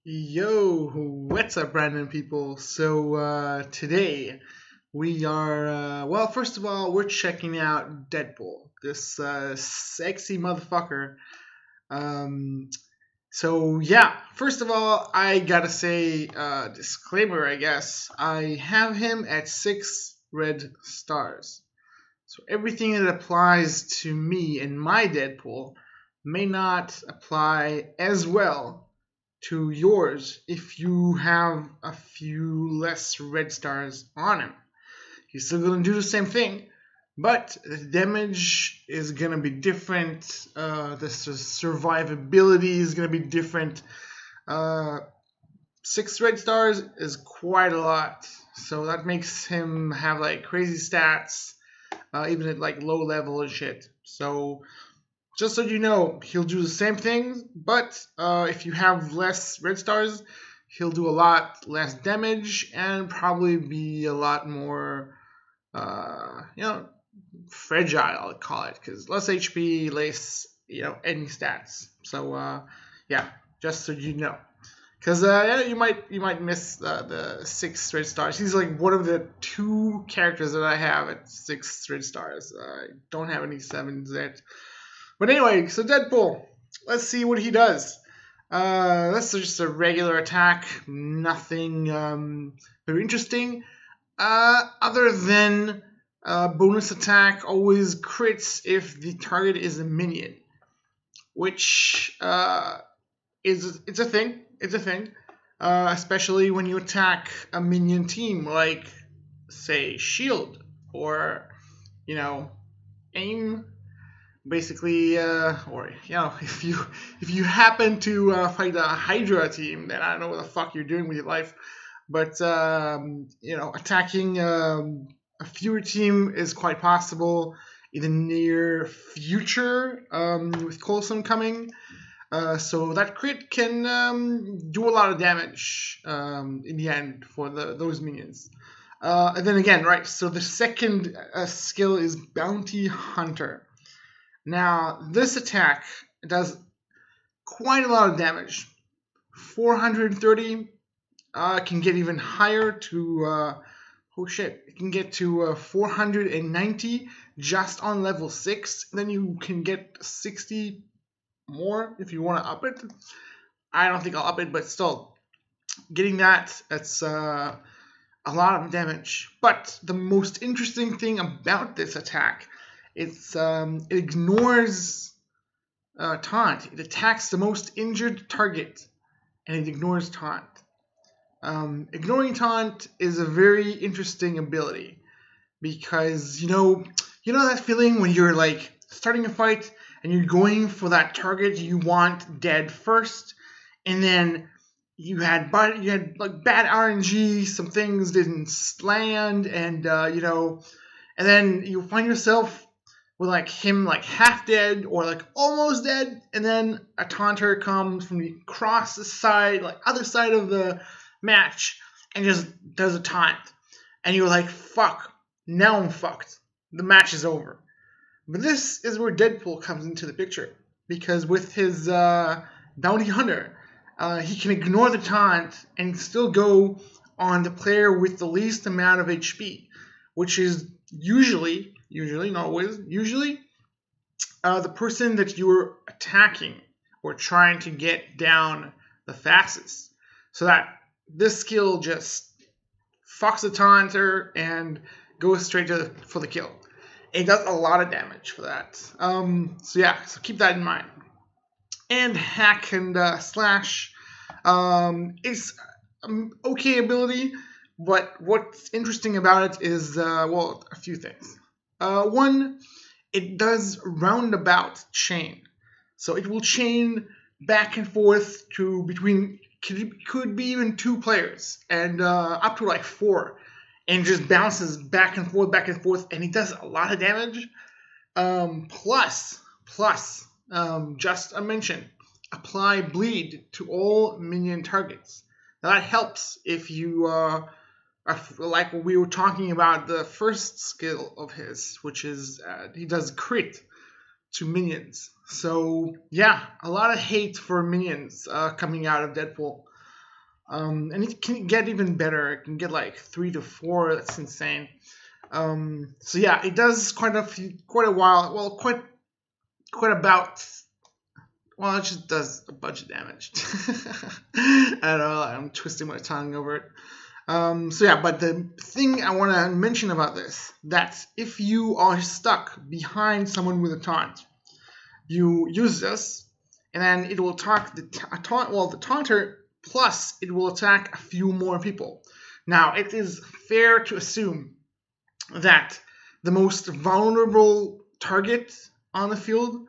Yo, what's up, random people? Today we are, first of all, we're checking out Deadpool, this sexy motherfucker. Um, first of all, I gotta say, disclaimer, I guess, I have him at 6 red stars. So everything that applies to me and my Deadpool may not apply as well to yours if you have a few less red stars on him. He's still going to do the same thing, but the damage is going to be different. The survivability is going to be different. 6 red stars is quite a lot, so that makes him have like crazy stats, even at like low level and shit. So just so you know, he'll do the same thing, but if you have less red stars, he'll do a lot less damage and probably be a lot more, fragile, I'll call it, because less HP, less, any stats. Yeah, just so you know. Because you might miss the 6 red stars. He's like one of the 2 characters that I have at 6 red stars. I don't have any 7s yet. But anyway, so Deadpool. Let's see what he does. That's just a regular attack. Nothing very interesting. Other than bonus attack always crits if the target is a minion, which it's a thing. It's a thing. Especially when you attack a minion team like, say, Shield or, AIM. Basically, or if you happen to fight a Hydra team, then I don't know what the fuck you're doing with your life. But attacking a fewer team is quite possible in the near future with Coulson coming. So that crit can do a lot of damage in the end for those minions. And then again, right, so the second skill is Bounty Hunter. Now, this attack does quite a lot of damage. 430 can get even higher to, it can get to 490 just on level 6. Then you can get 60 more if you want to up it. I don't think I'll up it, but still, getting that's a lot of damage. But the most interesting thing about this attack, it ignores taunt. It attacks the most injured target, and it ignores taunt. Ignoring taunt is a very interesting ability because you know that feeling when you're like starting a fight and you're going for that target you want dead first, and then you had like bad RNG, some things didn't land, and and then you find yourself with like him like half dead or like almost dead, and then a taunter comes from the across the side, like other side of the match, and just does a taunt, and you're like, fuck, now I'm fucked. The match is over. But this is where Deadpool comes into the picture, because with his bounty hunter, he can ignore the taunt and still go on the player with the least amount of HP, which is usually, not always, usually the person that you're attacking or trying to get down the fastest. So that this skill just fucks the taunter and goes straight for the kill. It does a lot of damage for that. So keep that in mind. And hack and slash is okay ability, but what's interesting about it is a few things. One, it does roundabout chain, so it will chain back and forth to between could be even 2 players and up to like 4, and just bounces back and forth, and it does a lot of damage. Plus, just a mention, apply bleed to all minion targets. Now that helps if you like we were talking about the first skill of his, which is he does crit to minions. So yeah, a lot of hate for minions coming out of Deadpool. And it can get even better. It can get like 3 to 4. That's insane. So yeah, it does quite a while. Well, quite about. Well, it just does a bunch of damage. I don't know. I'm twisting my tongue over it. So yeah, but the thing I want to mention about this, that if you are stuck behind someone with a taunt, you use this, and then it will attack the taunter, plus it will attack a few more people. Now, it is fair to assume that the most vulnerable target on the field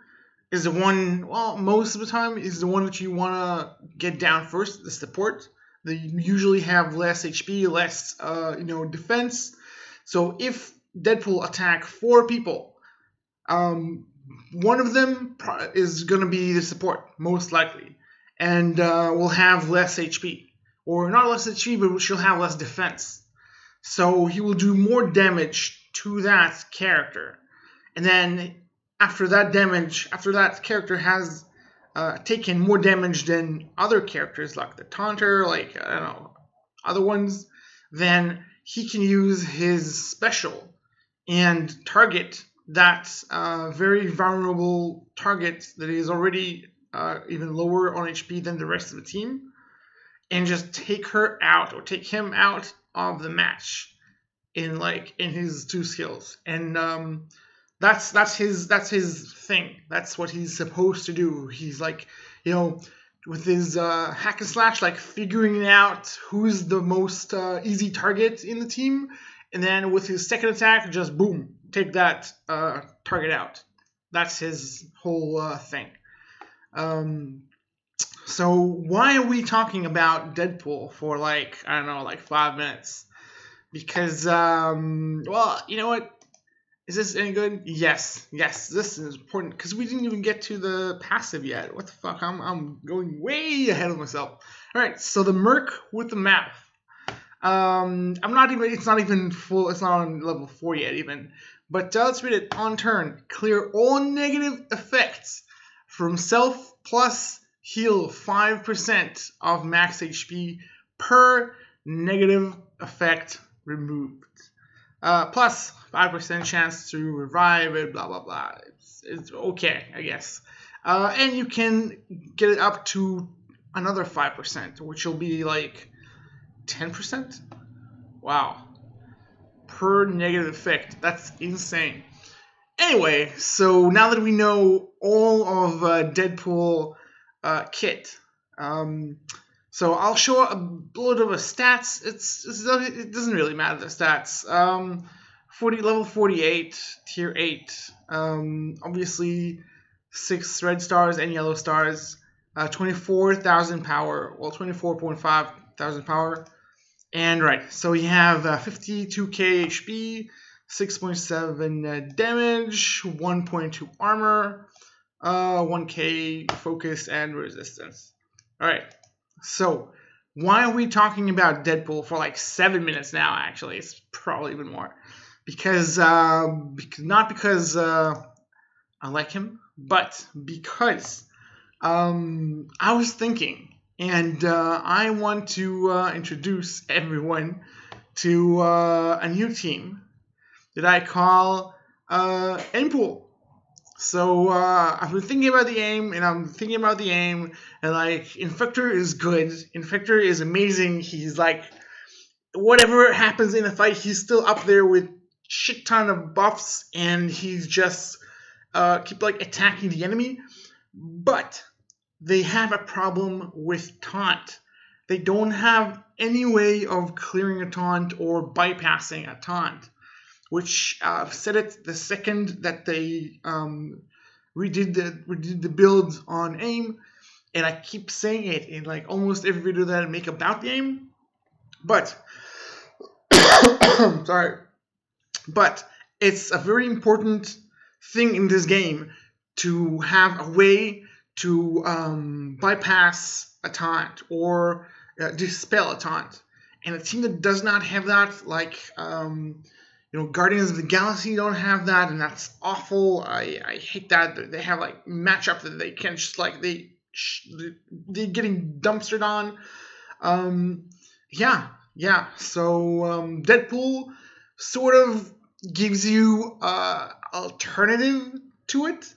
is the one, well, most of the time, is the one that you want to get down first, the support. They usually have less HP, less, defense. So if Deadpool attack 4 people, one of them is going to be the support, most likely, and will have less HP. Or not less HP, but she'll have less defense. So he will do more damage to that character. And then after that character has taken more damage than other characters, like the Taunter, like, I don't know, other ones, then he can use his special and target that very vulnerable target that is already even lower on HP than the rest of the team, and just take her out or take him out of the match in his 2 skills. And that's his thing. That's what he's supposed to do. He's like, with his hack and slash, like figuring out who's the most easy target in the team, and then with his second attack, just boom, take that target out. That's his whole thing. So why are we talking about Deadpool for 5 minutes? Because, well, you know what? Is this any good? Yes, this is important, because we didn't even get to the passive yet. What the fuck? I'm going way ahead of myself. All right, so the Merc with the mouth. It's not even full. It's not on level 4 yet, even. But let's read it. On turn, clear all negative effects from self plus heal 5% of max HP per negative effect removed. Plus 5% chance to revive it, blah, blah, blah. It's okay, I guess. And you can get it up to another 5%, which will be like 10%? Wow. Per negative effect. That's insane. Anyway, so now that we know all of Deadpool kit, so I'll show a little bit of a stats. It doesn't really matter, the stats. Level 48, tier 8. Obviously 6 red stars and yellow stars. 24,000 power. Well, 24.5 thousand power. And right, so you have 52k HP, 6.7 damage, 1.2 armor, 1k focus and resistance. Alright, so why are we talking about Deadpool for 7 minutes now, actually? It's probably even more. Because not because I like him, but because I was thinking, and I want to introduce everyone to a new team that I call A.I.MPOOL. So I've been thinking about the aim, and Infector is good. Infector is amazing. He's whatever happens in the fight, he's still up there with shit ton of buffs, and he's just keep attacking the enemy. But they have a problem with taunt. They don't have any way of clearing a taunt or bypassing a taunt, which I've said it the second that they redid the build on AIM, and I keep saying it in almost every video that I make about the AIM. But sorry, but it's a very important thing in this game to have a way to bypass a taunt or dispel a taunt. And a team that does not have that, Guardians of the Galaxy don't have that, and that's awful. I hate that. They have matchup that they can't just they're getting dumpstered on. Um, yeah. So Deadpool sort of gives you alternative to it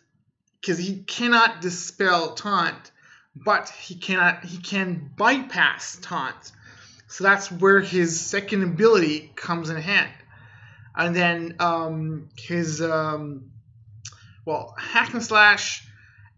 because he cannot dispel taunt, but he can bypass taunt. So that's where his second ability comes in hand. And then his hack and slash,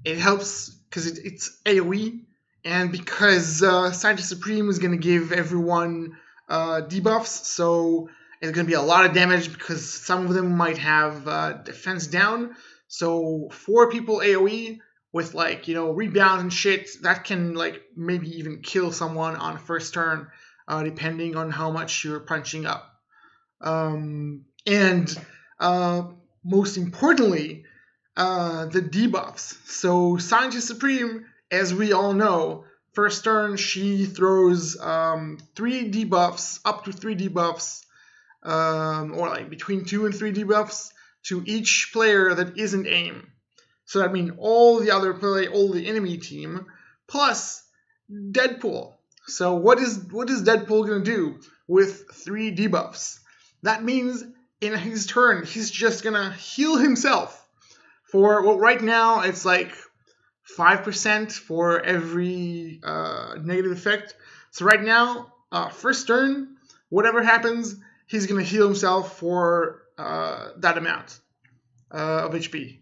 it helps because it's AoE, and because Scientist Supreme is going to give everyone debuffs, so it's going to be a lot of damage because some of them might have defense down. So 4 people AoE with rebound and shit, that can maybe even kill someone on first turn, depending on how much you're punching up. And most importantly, the debuffs. So Scientist Supreme, as we all know, first turn she throws 3 debuffs, up to 3 debuffs, or between 2 and 3 debuffs to each player that isn't AIM. So that means all the enemy team, plus Deadpool. So what is Deadpool gonna do with 3 debuffs? That means in his turn he's just gonna heal himself for, well, right now it's 5% for every negative effect. So right now, first turn, whatever happens, he's gonna heal himself for that amount of HP.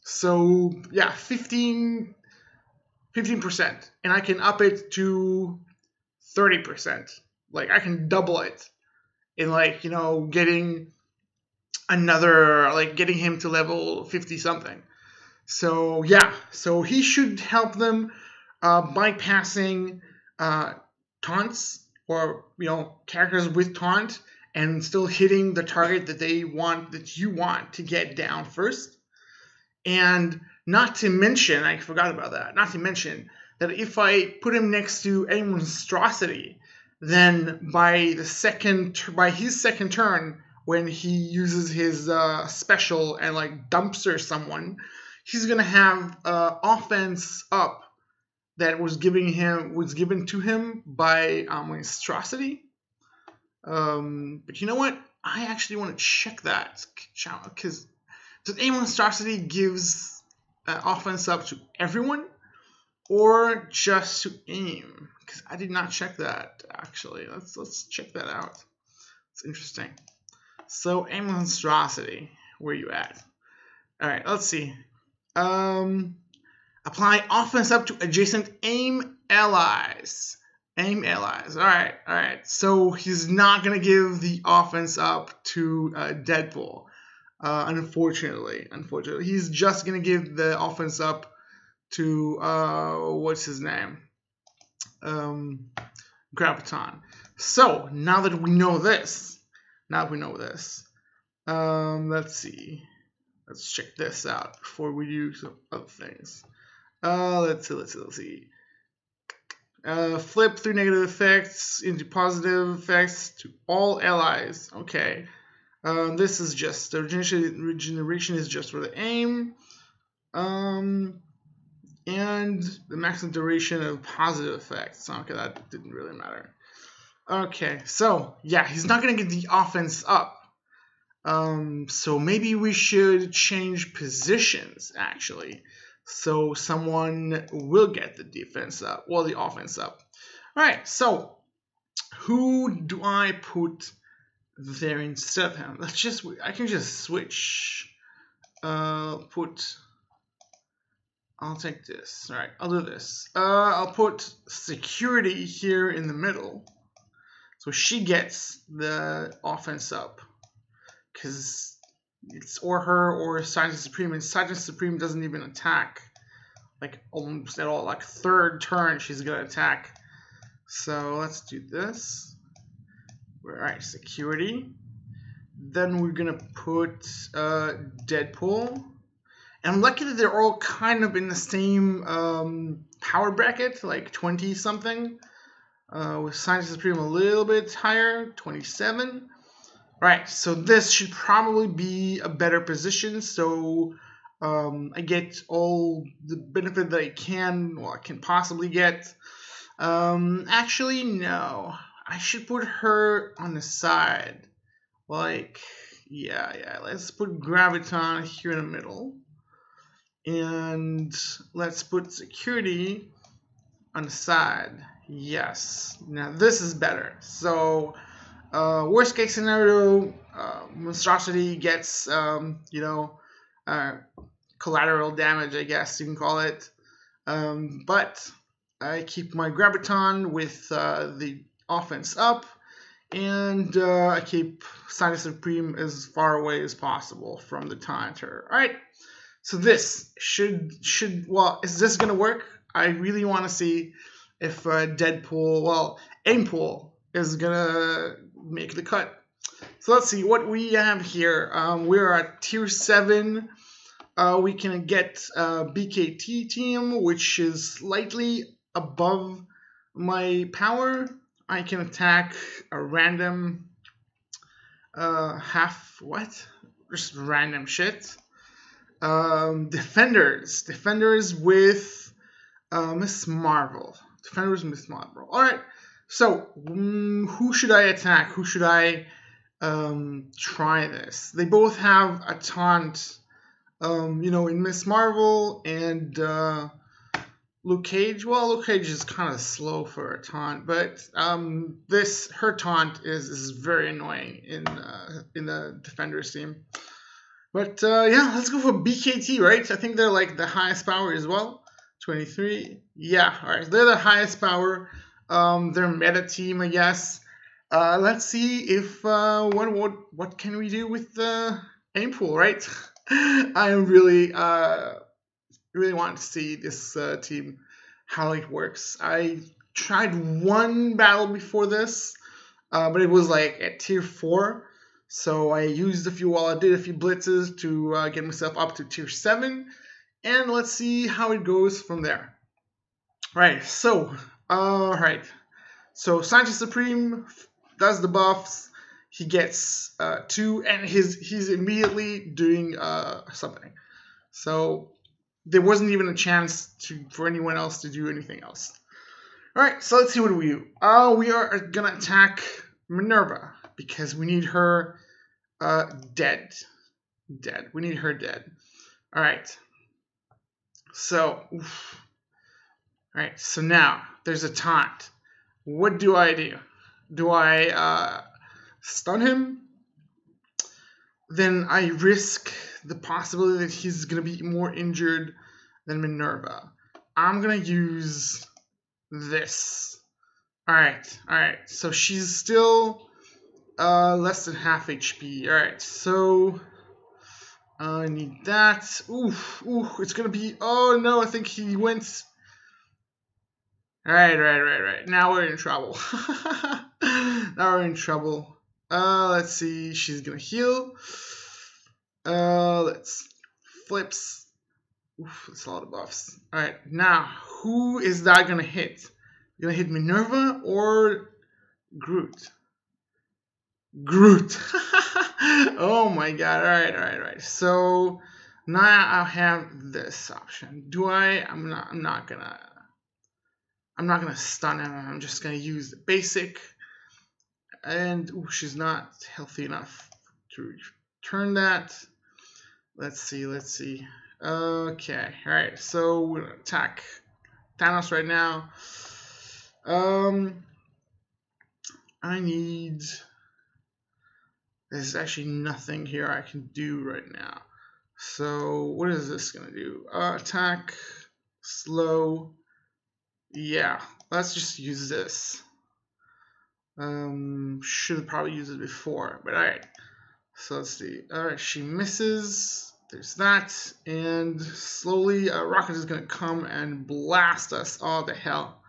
So yeah, 15%, and I can up it to 30%. I can double it in getting getting him to level 50 something. So yeah, so he should help them bypassing taunts, or characters with taunt, and still hitting the target that you want to get down first. And not to mention, I forgot about that. Not to mention that if I put him next to a monstrosity, then by his second turn, when he uses his special and dumpster someone, he's gonna have offense up that was given to him by monstrosity. But you know what? I actually want to check that, because does a monstrosity gives offense up to everyone or just to AIM? Because I did not check that actually. Let's check that out. It's interesting. So a monstrosity, where you at? All right, let's see. Apply offense up to adjacent AIM allies. AIM allies. All right. So he's not gonna give the offense up to Deadpool. Unfortunately, he's just gonna give the offense up to what's his name, Graviton. So now that we know this, let's see. Let's check this out before we do some other things. Let's see. Flip 3 negative effects into positive effects to all allies. Okay. This is just the regeneration is just for the AIM. And the maximum duration of positive effects. Okay, that didn't really matter. Okay, so yeah, he's not gonna get the offense up. So maybe we should change positions actually. So someone will get the defense up, or the offense up. All right, so who do I put there instead of him? I can just switch. I'll take this. All right, I'll do this. I'll put security here in the middle, so she gets the offense up, because it's or her or Scientist Supreme, and Scientist Supreme doesn't even attack almost at all. Third turn she's gonna attack. So let's do this. All right, security. Then we're gonna put Deadpool. And I'm lucky that they're all kind of in the same power bracket, 20 something. With Scientist Supreme a little bit higher, 27. Right, so this should probably be a better position, so I get all the benefit that I can possibly get. Actually, no. I should put her on the side. Like, yeah. Let's put Graviton here in the middle. And let's put security on the side. Yes. Now this is better. So, worst case scenario, monstrosity gets, uh, collateral damage, I guess you can call it. But I keep my Graviton with the offense up, and I keep Sinus Supreme as far away as possible from the Taunter. All right. So this should well, is this gonna work? I really want to see if A.I.MPOOL is gonna make the cut. So let's see what we have here. We're at tier 7. We can get BKT team, which is slightly above my power. I can attack a random just random shit. Defenders with Miss Marvel. All right. So who should I attack? Who should I try this? They both have a taunt. In Miss Marvel and Luke Cage. Well, Luke Cage is kind of slow for a taunt, but her taunt is very annoying in the Defenders team. But let's go for BKT, right? I think they're like the highest power as well. 23. Yeah, all right. They're the highest power. They're meta team, I guess. Let's see if what can we do with A.I.MPOOL, right? I really want to see this team, how it works. I tried one battle before this, but it was like at tier 4. So I used I did a few blitzes to get myself up to tier 7. And let's see how it goes from there. Right, so, So Sanchez Supreme does the buffs. He gets 2, and he's immediately doing something. So there wasn't even a chance for anyone else to do anything else. All right, so let's see what we do. We are gonna attack Minerva because we need her dead. We need her dead. All right. So, all right. So now there's a taunt. What do I do? Do I stun him? Then I risk the possibility that he's gonna be more injured than Minerva. I'm gonna use this. All right. So she's still less than half HP. All right. So I need that. Oof. It's gonna be. Oh no! I think he went. Right. Now we're in trouble. Let's see. She's gonna heal. Let's flips. Oof, that's a lot of buffs. All right, now who is that gonna hit? Gonna hit Minerva or Groot? Oh my god! All right. So now I have this option. Do I? I'm not gonna stun him. I'm just gonna use the basic. And she's not healthy enough to return that. Let's see. Okay, all right. So we're gonna attack Thanos right now. I need. There's actually nothing here I can do right now. So what is this gonna do? Attack, slow. Yeah, let's just use this. Should have probably used it before, but all right. So let's see. All right, she misses. There's that, and slowly a rocket is gonna come and blast us all to hell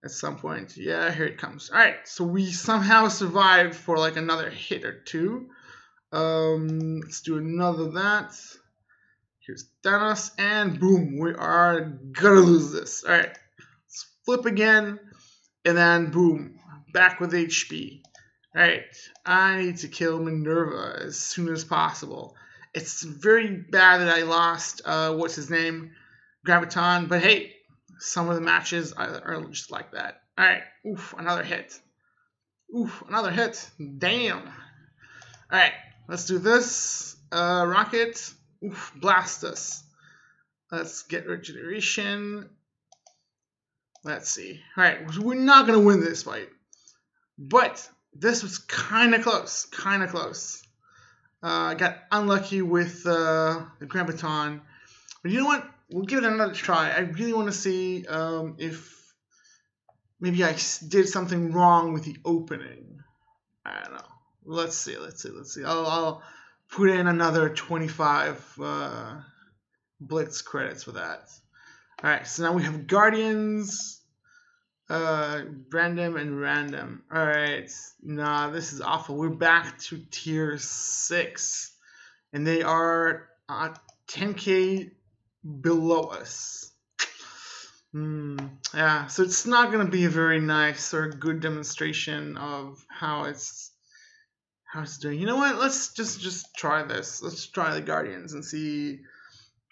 at some point. Yeah, here it comes. All right, so we somehow survived for like another hit or two. Let's do another that. Here's Thanos, and boom, we are gonna lose this. All right, let's flip again, and then boom, back with HP. All right, I need to kill Minerva as soon as possible. It's very bad that I lost, what's his name, Graviton, but hey, Some of the matches are just like that. All right, oof, another hit. Oof, another hit. Damn. All right, let's do this. Rocket. Oof, blast us. Let's get regeneration. Let's see. All right, we're not gonna win this fight, but this was kind of close. Kind of close. I got unlucky with the Grand Baton. But you know what? We'll give it another try. I really want to see if maybe I did something wrong with the opening. I don't know. Let's see. I'll put in another 25 Blitz credits for that. All right. So now we have Guardians, random and random. All right. Nah, this is awful. We're back to tier 6, and they are 10k below us. Yeah, so it's not going to be a very nice or good demonstration of how it's doing. You know what? Let's just try this. Let's try the Guardians and see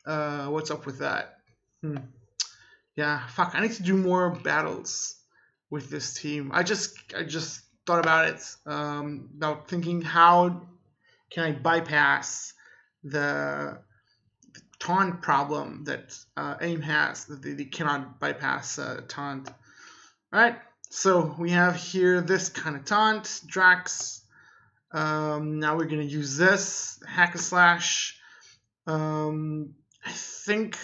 what's up with that. Yeah, fuck. I need to do more battles with this team. I just thought about it. About thinking how can I bypass the taunt problem that AIM has, that they cannot bypass taunt. Alright, so we have here this kind of taunt, Drax. Now we're going to use this, Hack and Slash. I think,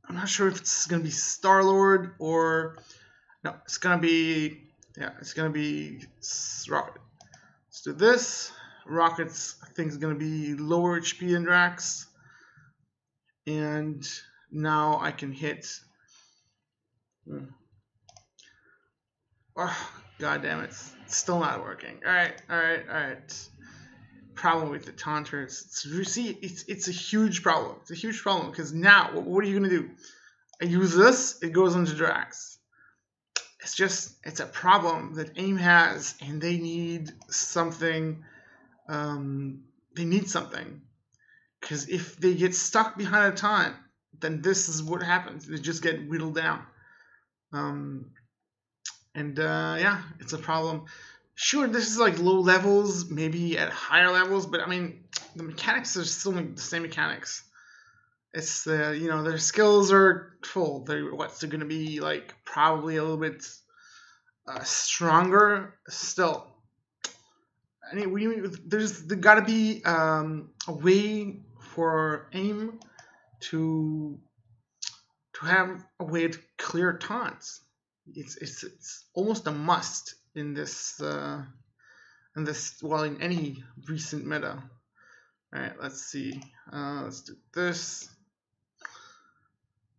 I'm not sure if it's going to be Star-Lord or, no, it's going to be, Rocket. Let's do this. Rocket's, I think, is going to be lower HP than Drax. And now I can hit. Oh, God damn it. It's still not working. Alright. Problem with the taunters. It's a huge problem. It's a huge problem because now, what are you going to do? I use this, it goes into Drax. It's a problem that AIM has, and they need something. Because if they get stuck behind a taunt, then this is what happens. They just get whittled down. Yeah, it's a problem. Sure, this is like low levels, maybe at higher levels, but I mean, the mechanics are still the same mechanics. It's their skills are full. They're going to be like probably a little bit stronger still. I mean, there's got to be a way for AIM to have a way to clear taunts. It's almost a must in this in any recent meta. All right, let's see. Let's do this.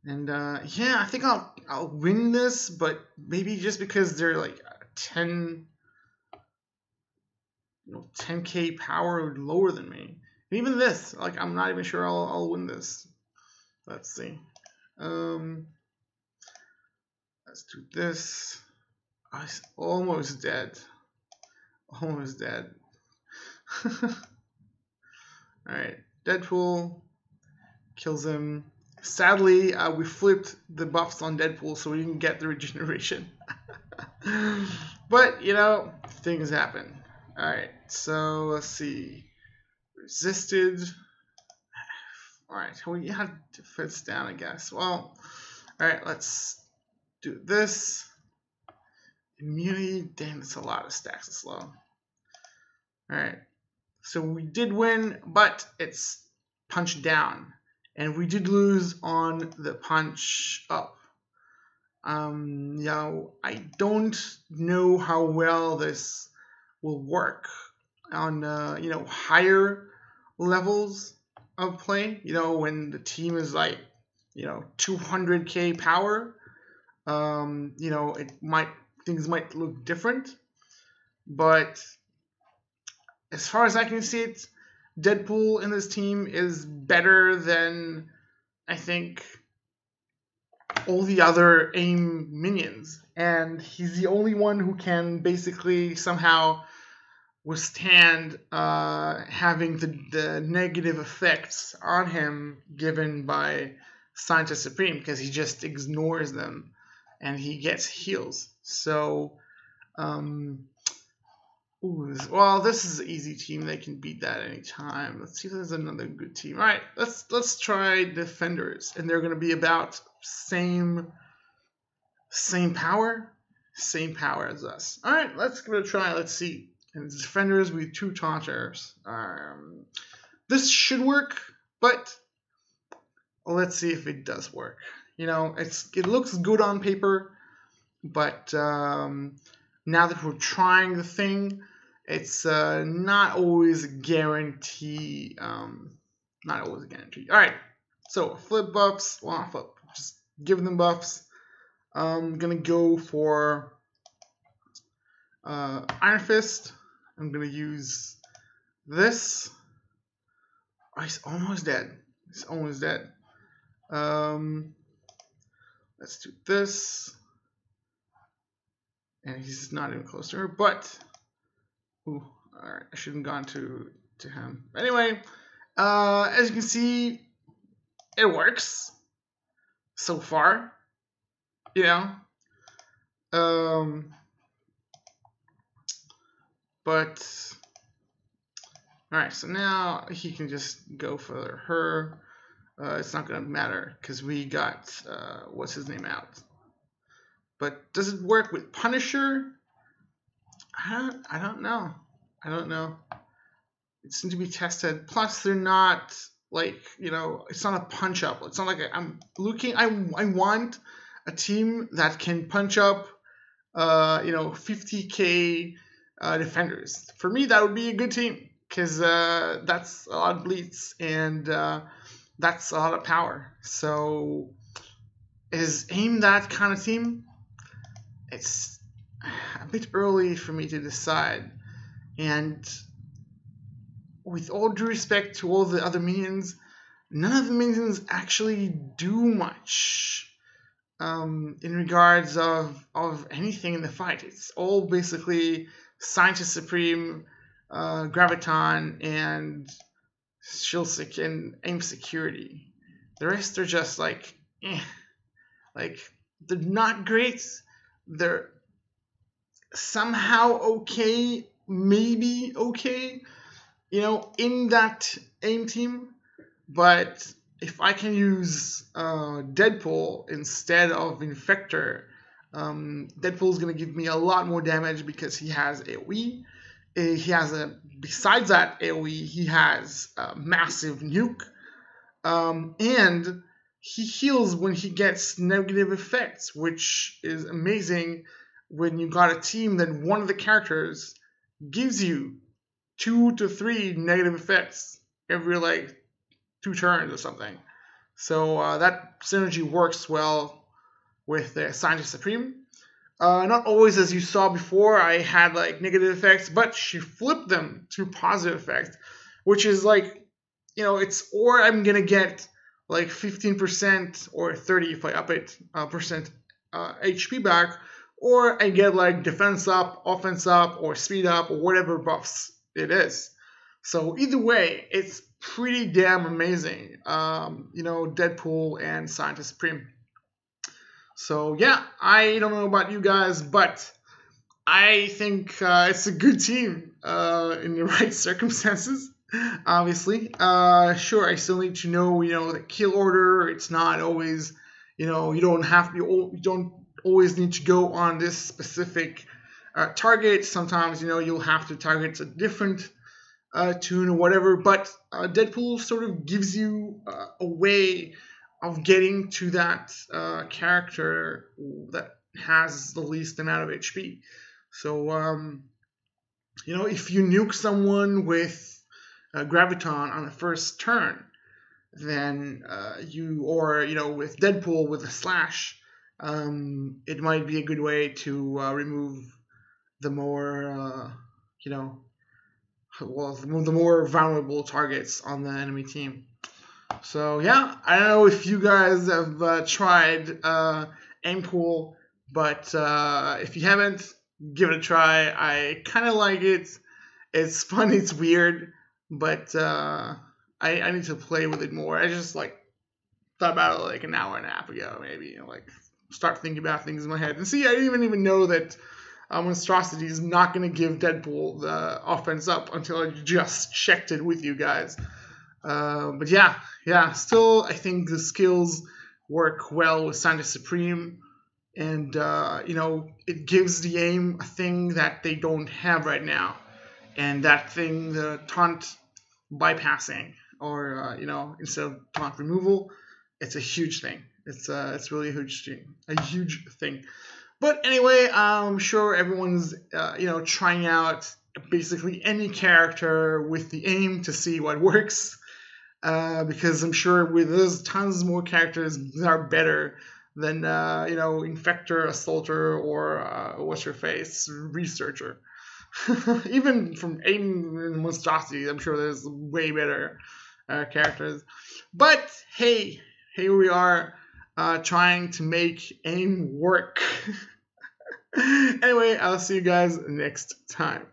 And yeah, I think I'll win this, but maybe just because they're like 10k power lower than me. And even this, like, I'm not even sure I'll win this. Let's see. Let's do this. I was almost dead. Almost dead. Alright, Deadpool kills him. Sadly, we flipped the buffs on Deadpool so we didn't get the regeneration. But, things happen. Alright, so let's see. Resisted. Alright, we had defense down, I guess. Well, alright, let's do this. Immunity. Damn, that's a lot of stacks of slow. Alright, so we did win, but it's punch down. And we did lose on the punch up. I don't know how well this will work on higher levels of play. When the team is like 200k power, things might look different. But as far as I can see it, Deadpool in this team is better than, I think, all the other AIM minions. And he's the only one who can basically somehow withstand having the negative effects on him given by Scientist Supreme because he just ignores them and he gets heals. So, well, this is an easy team. They can beat that anytime. Let's see if there's another good team. All right, let's try Defenders, and they're going to be about same power, as us. All right, let's give it a try. Let's see. And Defenders with 2 taunters. This should work, but let's see if it does work. It looks good on paper, but now that we're trying the thing, it's not always a guarantee. Not always a guarantee. All right, so flip buffs. Well, not flip. Just give them buffs. I'm gonna go for Iron Fist. I'm gonna use this. Oh, he's almost dead. Let's do this. And he's not even close to her, but all right, I shouldn't have gone to him. Anyway, as you can see, it works so far. But all right, so now he can just go for her. It's not gonna matter because we got what's his name out. But does it work with Punisher? I don't know. It seems to be tested. Plus, they're not it's not a punch up. It's not like I'm looking. I want a team that can punch up, 50k defenders. For me, that would be a good team because that's a lot of bleeds and that's a lot of power. So, is AIM that kind of team? It's a bit early for me to decide. And with all due respect to all the other minions, none of the minions actually do much in regards of anything in the fight. It's all basically Scientist Supreme, Graviton, and Shilsik and AIM Security. The rest are just like they're not great. They're somehow okay, maybe okay, in that AIM team. But if I can use Deadpool instead of Infector, Deadpool's going to give me a lot more damage because he has AoE. Besides that AoE, he has a massive nuke. And he heals when he gets negative effects, which is amazing when you got a team that one of the characters gives you 2 to 3 negative effects every 2 turns or something. So that synergy works well with the Scientist Supreme. Not always, as you saw before, I had negative effects, but she flipped them to positive effects, which is it's or I'm gonna get 15% or 30 if I up it percent HP back, or I get defense up, offense up, or speed up, or whatever buffs it is. So either way, it's pretty damn amazing. Deadpool and Scientist Supreme. So yeah, I don't know about you guys, but I think it's a good team in the right circumstances. Obviously, sure. I still need to know, the kill order. It's not always, you don't always need to go on this specific target. Sometimes, you'll have to target a different tune or whatever. But Deadpool sort of gives you a way of getting to that character that has the least amount of HP. So, if you nuke someone with Graviton on the first turn, then with Deadpool with a slash, it might be a good way to remove the more the more vulnerable targets on the enemy team. So yeah, I don't know if you guys have tried A.I.MPOOL, but if you haven't, give it a try. I kind of like it. It's fun. It's weird. But I need to play with it more. I just thought about it like an hour and a half ago, maybe. Like start thinking about things in my head. And see, I didn't even know that Monstrosity is not going to give Deadpool the offense up until I just checked it with you guys. But yeah, still, I think the skills work well with Santa Supreme. And, it gives the aim a thing that they don't have right now. And that thing, the taunt bypassing, or, instead of taunt removal, it's a huge thing. It's really a huge thing. But anyway, I'm sure everyone's trying out basically any character with the aim to see what works. Because I'm sure there's tons more characters that are better than Infector, Assaulter, or what's your face, Researcher. Even from Aim and Monstrosity, I'm sure there's way better characters. But hey, here we are trying to make AIM work. Anyway, I'll see you guys next time.